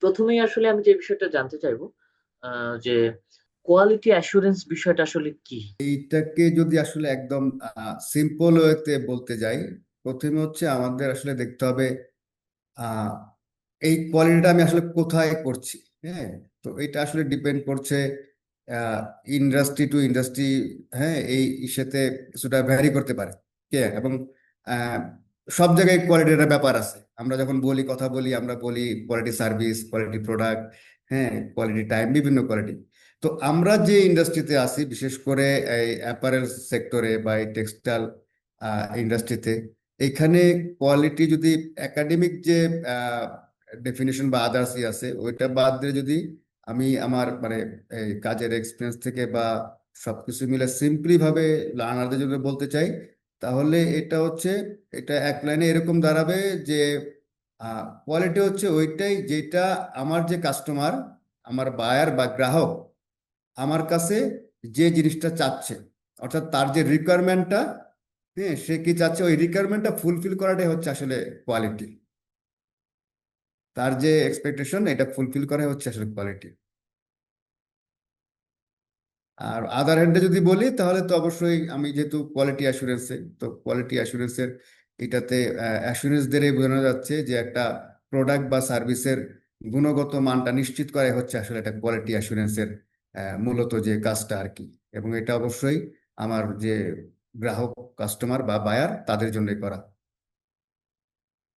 প্রথমেই আসলে আমি যে বিষয়টা জানতে চাইবো যে কোয়ালিটি অ্যাসুরেন্স বিষয়টা আসলে কি? এইটাকে যদি আসলে একদম সিম্পল ওয়েতে বলতে যাই, প্রথমে হচ্ছে আমাদের আসলে দেখতে হবে আহ, এই কোয়ালিটিটা আমি আসলে কোথায় করছি। হ্যাঁ, তো এটা আসলে ডিপেন্ড করছে ইন্ডাস্ট্রি টু ইন্ডাস্ট্রি। হ্যাঁ, এই ইসেতে কিছুটা ভ্যারি করতে পারে কে এবং আহ, সব জায়গায় কোয়ালিটির একটা ব্যাপার আছে। আমরা যখন বলি কথা বলি আমরা বলি কোয়ালিটি সার্ভিস, কোয়ালিটি প্রোডাক্ট, হ্যাঁ, কোয়ালিটি টাইম, বিভিন্ন কোয়ালিটি। তো আমরা যে ইন্ডাস্ট্রিতে আছি, বিশেষ করে এই অ্যাপারেল সেক্টরে বা এই টেক্সটাইল ইন্ডাস্ট্রিতে, এখানে কোয়ালিটি যদি একাডেমিক যে ডেফিনেশন বা আদার্স আছে ওইটা বাদ দিয়ে যদি আমি আমার মানে এই কাজের এক্সপিরিয়েন্স থেকে বা সবকিছু মিলে সিম্পলি ভাবে লার্নারদের জন্য বলতে চাই, তাহলে এটা হচ্ছে, এটা এক লাইনে এরকম দাঁড়াবে যে কোয়ালিটি হচ্ছে ওইটাই যেটা আমার যে কাস্টমার, আমার বায়ার বা গ্রাহক আমার কাছে যে জিনিসটা চাচ্ছে, অর্থাৎ তার যে রিকোয়ারমেন্টটা, হ্যাঁ, সে কি চাচ্ছে ওই রিকোয়ারমেন্টটা ফুলফিল করাটাই হচ্ছে আসলে কোয়ালিটি। তার যে এক্সপেকটেশন এটা ফুলফিল করা হচ্ছে আসলে কোয়ালিটি। আর আদার হ্যান্ডে যদি বলি তাহলে তো অবশ্যই আমি যেহেতু কোয়ালিটি অ্যাসুরেন্সে, তো কোয়ালিটি অ্যাসুরেন্সের এটাতে অ্যাসুরেন্স দিয়ে বোঝানো যাচ্ছে যে একটা প্রোডাক্ট বা সার্ভিসের গুণগত মানটা নিশ্চিত করাই হচ্ছে আসলে একটা কোয়ালিটি অ্যাসুরেন্সের মূলত যে কাজটা আর কি। এবং এটা অবশ্যই আমার যে গ্রাহক, কাস্টমার বা বায়ার, তাদের জন্যই করা।